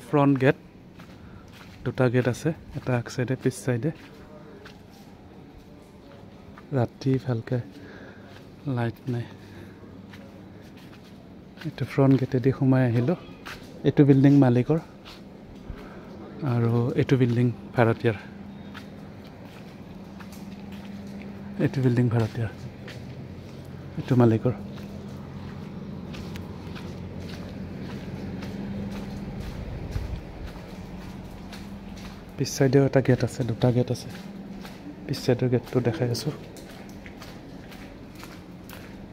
front gate দুটা gate আছে এটা আগ সাইডে পিছ সাইডে ৰাতি ভালকে লাইট নাই এটা ফ্ৰণ্ট গেটেদি সোমাই আহিলো এটো বিল্ডিং মালিকৰ আৰু এটো বিল্ডিং ভাড়াটিয়াৰ এটো বিল্ডিং ভাড়াটিয়াৰ এটো মালিকৰ পিছ সাইডেও এটা গেট আছে দুটা গেট আছে পিছ সাইডৰ গেটটো দেখাই আছো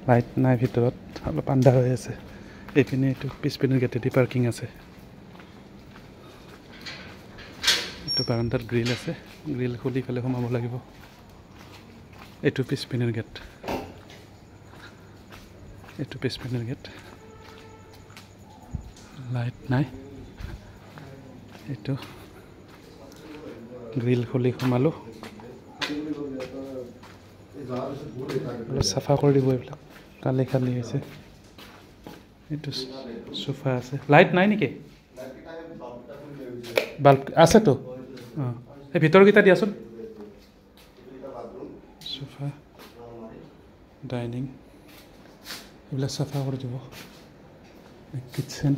লাইট নাই ভিতৰত অলপ আন্ধাৰ হৈ আছে এইপিনে এটো পিছপিনৰ গেটেদি পাৰ্কিং আছে এটো বাৰান্দাত গ্ৰিল আছে গ্ৰিল খুলি ফেলে সোমাব লাগিব এটো পিছপিনৰ গেট এটো পিছপিনৰ গেট লাইট নাই এটো গ্ৰিল খুলি সোমালো সাফা কৰি দিব এইবিলাক কালি খালি হৈছে এটো সোফা আছে লাইট নাই নেকি বাল্ব আছে তো এই ভিতৰ গিটা দিয়াছোন সোফা ডাইনিং এইবিলাক সাফা কৰি দিব কিচেন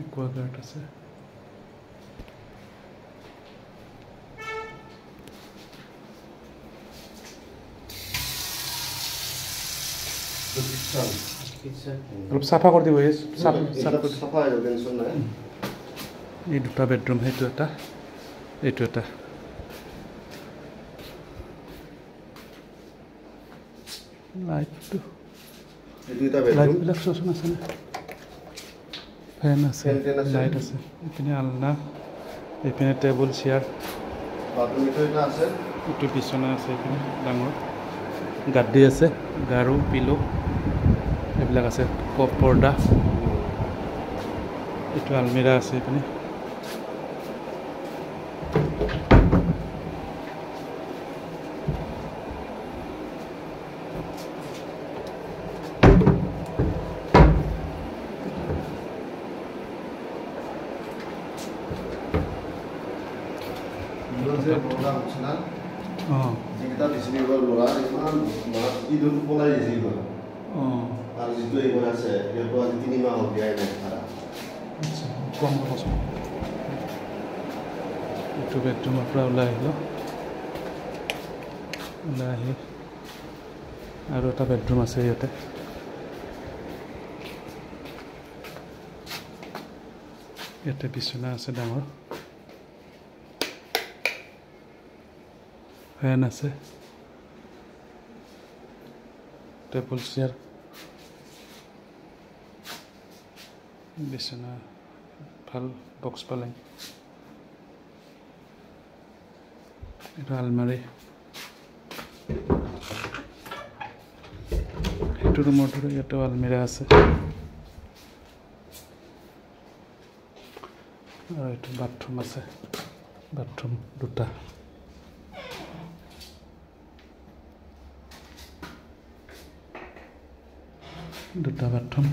একুৱাগাৰ্ড আছে অলপ সাফা কৰি দিব এই দুটা বেডৰুম সেইটো এটা এইটো এটা লাইটটো লাইটবিলাক চোন আছে না ফেন আছে লাইট আছে এইপিনে আলনা এইপিনে টেবুল চেয়াৰ এইটো বিছনা আছে এইপিনে ডাঙৰ গাদ্দি আছে গাৰু পিলো এইবিলাক আছে পৰ্দা এইটো আলমিৰা আছে এইপিনে kita di sini luar iman mas tidur mulai di sini harus itu yang mana saya dia buat ini mau dia ini ada kong kosong itu bedroom apa ulah itu ulah আৰু এটা বেডৰুম আছে ইয়াতে ইয়াতে বিছনা আছে ডাঙৰ ফেন আছে table chair বিছনা ভাল বক্স পালেং এটা আলমাৰি এইটো ৰুমৰ দৰে ইয়াতে আলমিৰা আছে আৰু এইটো বাথৰুম আছে বাথৰুম দুটা বাথৰুম